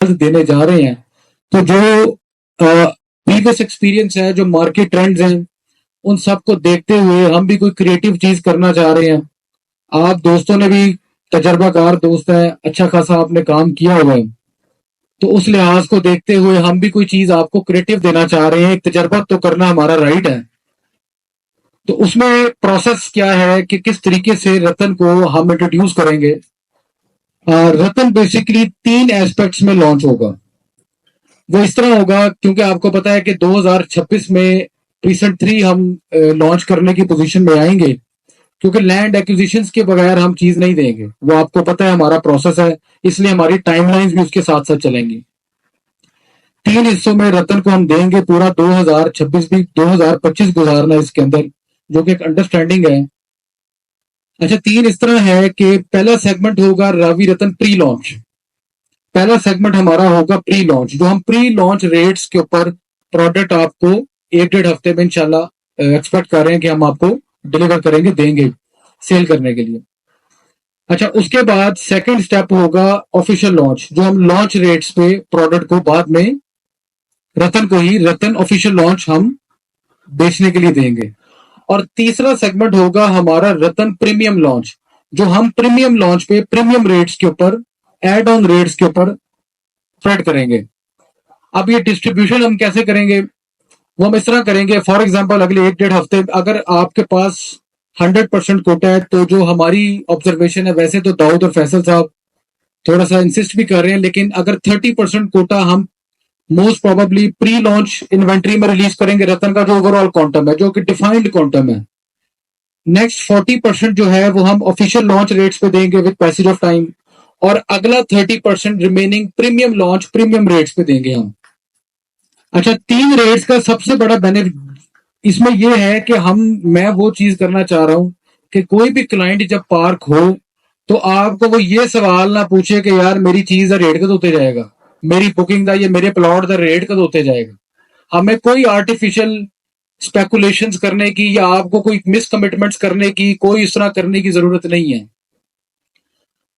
देने जा रहे हैं। तो जो प्रीवियस एक्सपीरियंस है, जो मार्केट ट्रेंड्स हैं, उन सबको देखते हुए हम भी कोई क्रिएटिव चीज करना चाह रहे हैं। आप दोस्तों ने भी, तजर्बाकार दोस्त है, अच्छा खासा आपने काम किया हुआ है, तो उस लिहाज को देखते हुए हम भी कोई चीज आपको क्रिएटिव देना चाह रहे हैं। एक तजर्बा तो करना हमारा राइट है। तो उसमें प्रोसेस क्या है कि किस तरीके से रतन को हम इंट्रोड्यूस करेंगे। रतन बेसिकली 3 एस्पेक्ट्स में लॉन्च होगा। वो इस तरह होगा, क्योंकि आपको पता है कि 2026 में प्रीसेंट 3 हम लॉन्च करने की पोजीशन में आएंगे, क्योंकि लैंड एक्विजिशंस के बगैर हम चीज नहीं देंगे। वो आपको पता है हमारा प्रोसेस है, इसलिए हमारी टाइमलाइंस भी उसके साथ साथ चलेंगी। 3 हिस्सों में रतन को हम देंगे। पूरा 2026 भी 2025 गुजारना इसके अंदर, जो कि एक अंडरस्टैंडिंग है। अच्छा, 3 इस तरह है कि पहला सेगमेंट होगा रावी रतन प्री लॉन्च। पहला सेगमेंट हमारा होगा प्री लॉन्च, जो हम प्री लॉन्च रेट्स के ऊपर प्रोडक्ट आपको 1-1.5 हफ्ते में इंशाल्लाह एक्सपेक्ट कर रहे हैं कि हम आपको डिलीवर करेंगे, देंगे सेल करने के लिए। अच्छा, उसके बाद सेकंड स्टेप होगा ऑफिशियल लॉन्च, जो हम लॉन्च रेट्स पे प्रोडक्ट को बाद में रतन को ही रतन ऑफिशियल लॉन्च हम बेचने के लिए देंगे। और तीसरा सेगमेंट होगा हमारा रतन प्रीमियम लॉन्च, जो हम प्रीमियम लॉन्च पे प्रीमियम रेट्स के ऊपर, एड ऑन रेट्स के ऊपर स्प्रेड करेंगे। अब ये डिस्ट्रीब्यूशन हम कैसे करेंगे, वो हम इस तरह करेंगे। फॉर एग्जाम्पल, अगले 1-1.5 हफ्ते अगर आपके पास 100% कोटा है, तो जो हमारी ऑब्जर्वेशन है, वैसे तो दाऊद और फैसल साहब थोड़ा सा इंसिस्ट भी कर रहे हैं, लेकिन अगर 30% कोटा हम most probably pre launch inventory में रिलीज करेंगे रतन का, जो ओवरऑल क्वांटम है, जो कि डिफाइंड क्वांटम है। नेक्स्ट 40% जो है वो हम ऑफिशियल लॉन्च रेट्स पे देंगे विद पैसेज ऑफ टाइम, और अगला 30% remaining premium launch premium rates पे देंगे हम। अच्छा, 3 रेट्स का सबसे बड़ा बेनिफिट इसमें यह है कि मैं वो चीज करना चाह रहा हूं कि कोई भी क्लाइंट जब पार्क हो, तो आपको वो ये सवाल ना पूछे कि यार मेरी चीज का रेट कद होते जाएगा, मेरी बुकिंग का, या मेरे प्लॉट का रेट कद होते जाएगा। हमें कोई आर्टिफिशियल स्पेकुलेशंस करने की, या आपको कोई मिस कमिटमेंट्स करने की, कोई इस तरह करने की जरूरत नहीं है।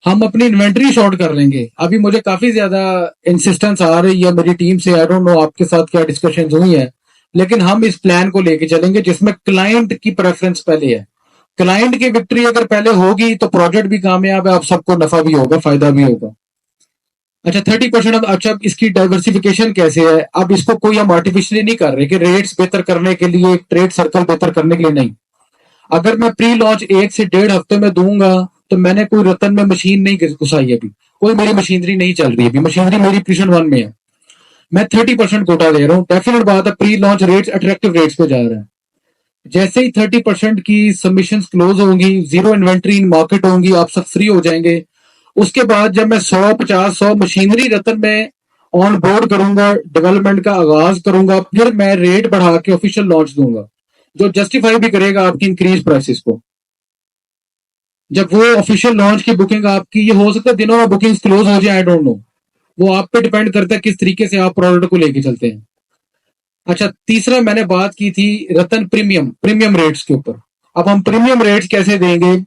हम अपनी इन्वेंट्री शॉर्ट कर लेंगे। अभी मुझे काफी ज्यादा इंसिस्टेंस आ रही है मेरी टीम से, आई डोंट नो आपके साथ क्या डिस्कशन हुई है, लेकिन हम इस प्लान को लेके चलेंगे जिसमें क्लाइंट की प्रेफरेंस पहले है। क्लाइंट की विक्ट्री अगर पहले होगी तो प्रोजेक्ट भी कामयाब है, आप सबको नफा भी होगा, फायदा भी होगा। अच्छा, 30%। अब अच्छा, इसकी डाइवर्सिफिकेशन कैसे है। अब इसको कोई हम आर्टिफिशियली नहीं कर रहे कि रेट्स बेहतर करने के लिए, ट्रेड सर्कल बेहतर करने के लिए, नहीं। अगर मैं प्री लॉन्च 1 से 1.5 हफ्ते में दूंगा, तो मैंने कोई रतन में मशीन नहीं घुसाई, अभी कोई मेरी मशीनरी नहीं चल रही, अभी मशीनरी मेरी प्रीशन 1 में है। मैं 30% कोटा दे रहा हूँ। डेफिनेट बात है, pre launch rates attractive rates पे जा रहे हैं। जैसे ही 30% की सबमिशन क्लोज होंगी, जीरो इन्वेंट्री इन मार्केट होंगी, आप सब फ्री हो जाएंगे। उसके बाद जब मैं 100-50-100 मशीनरी रतन में ऑन बोर्ड करूंगा, डेवलपमेंट का आगाज करूंगा, फिर मैं रेट बढ़ा के ऑफिशियल लॉन्च दूंगा, जो जस्टिफाई भी करेगा आपकी इंक्रीज प्राइसेस को। जब वो ऑफिशियल लॉन्च की बुकिंग आपकी, ये हो सकता है दिनों में बुकिंग क्लोज हो जाए, आई डोंट नो, वो आप पे डिपेंड करता है किस तरीके से आप प्रोडक्ट को लेके चलते हैं। अच्छा, तीसरा मैंने बात की थी रतन प्रीमियम रेट्स के ऊपर। अब हम प्रीमियम रेट्स कैसे देंगे,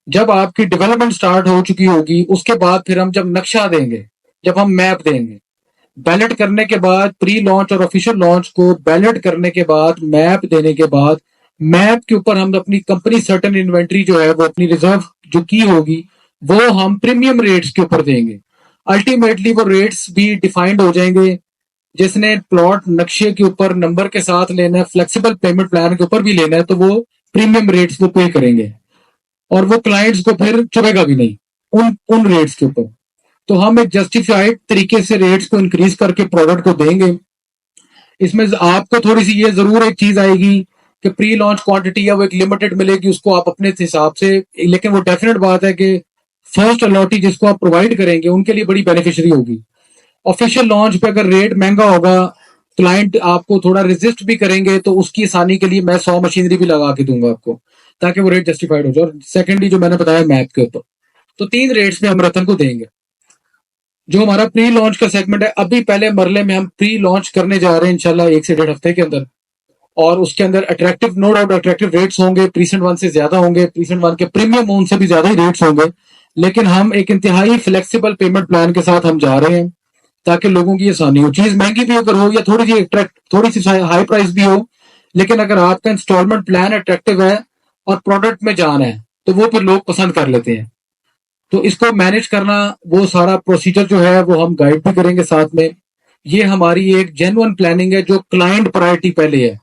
जब आपकी डेवलपमेंट स्टार्ट हो चुकी होगी, उसके बाद फिर हम जब नक्शा देंगे, जब हम मैप देंगे, बैलेट करने के बाद, प्री लॉन्च और ऑफिशियल लॉन्च को बैलेट करने के बाद, मैप देने के बाद, मैप के ऊपर हम अपनी कंपनी सर्टन इन्वेंट्री जो है, वो अपनी रिजर्व जो की होगी, वो हम प्रीमियम रेट्स के ऊपर देंगे। अल्टीमेटली वो रेट्स भी डिफाइंड हो जाएंगे। जिसने प्लॉट नक्शे के ऊपर नंबर के साथ लेना है, फ्लेक्सिबल पेमेंट प्लान के ऊपर भी लेना है, तो वो प्रीमियम रेट्स को पे करेंगे, और वो क्लाइंट्स को फिर चुभेगा भी नहीं उन उन रेट्स के ऊपर। तो हम एक जस्टिफाइड तरीके से रेट्स को इंक्रीज करके प्रोडक्ट को देंगे। इसमें आपको थोड़ी सी ये जरूर एक चीज आएगी कि प्री लॉन्च क्वांटिटी है वो एक लिमिटेड मिलेगी, उसको आप अपने हिसाब से, लेकिन वो डेफिनेट बात है कि फर्स्ट अलॉटी जिसको आप प्रोवाइड करेंगे उनके लिए बड़ी बेनिफिशियरी होगी। ऑफिशियल लॉन्च पे अगर रेट महंगा होगा, क्लाइंट आपको थोड़ा रेजिस्ट भी करेंगे, तो उसकी आसानी के लिए मैं 100 मशीनरी भी लगा के दूंगा आपको, ताकि वो रेट जस्टिफाइड हो जाए। और सेकेंडली जो मैंने बताया मैप के ऊपर, तो 3 रेट्स में हम रतन को देंगे। जो हमारा प्री लॉन्च का सेगमेंट है, अभी पहले मरले में हम प्री लॉन्च करने जा रहे हैं इंशाल्लाह 1 से 1.5 हफ्ते के अंदर, और उसके अंदर attractive, no doubt attractive rates होंगे, प्रीसेंट 1 से ज्यादा होंगे, प्रीसेंट 1 के प्रीमियम उनसे भी ज्यादा ही रेट्स होंगे, लेकिन हम एक इंतहाई फ्लेक्सिबल पेमेंट प्लान के साथ हम जा रहे हैं, ताकि लोगों की आसानी हो। चीज महंगी भी अगर हो या थोड़ी सी हाई प्राइस भी हो, लेकिन अगर आपका इंस्टॉलमेंट प्लान अट्रैक्टिव है और प्रोडक्ट में जान है, तो वो फिर लोग पसंद कर लेते हैं। तो इसको मैनेज करना, वो सारा प्रोसीजर जो है वो हम गाइड भी करेंगे साथ में। ये हमारी एक जेन्युइन प्लानिंग है जो क्लाइंट प्रायोरिटी पहले है।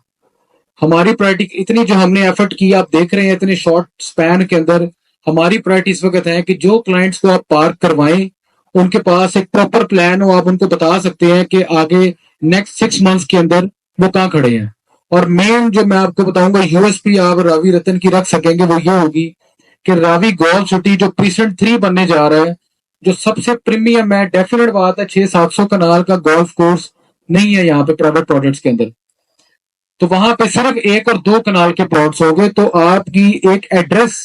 हमारी प्रायोरिटी इतनी जो हमने एफर्ट की, आप देख रहे हैं इतने शॉर्ट स्पैन के अंदर हमारी प्रायोरिटी इस वक्त है कि जो क्लाइंट्स को आप पार्क करवाएं, उनके पास एक प्रॉपर प्लान हो, आप उनको बता सकते हैं कि आगे नेक्स्ट 6 मंथ्स के अंदर वो कहाँ खड़े हैं। और मेन जो मैं आपको बताऊंगा यूएसपी आप रावी रतन की रख सकेंगे वो ये होगी कि रावी गोल्फ सिटी जो प्रीसेंट 3 बनने जा रहा है, जो सबसे प्रीमियम है, डेफिनेट बात है, 600-700 कनाल का गोल्फ कोर्स नहीं है यहाँ पे प्राइवेट प्रोजेक्ट्स के अंदर। तो वहां पे सिर्फ 1 और 2 कनाल के प्लॉट्स हो गए, तो आपकी एक एड्रेस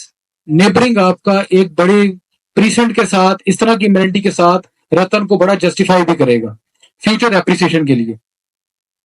नेबरिंग आपका एक बड़े प्रीसेंट के साथ, इस तरह की इम्यूनिटी के साथ रतन को बड़ा जस्टिफाई भी करेगा फ्यूचर एप्रिसिएशन के लिए।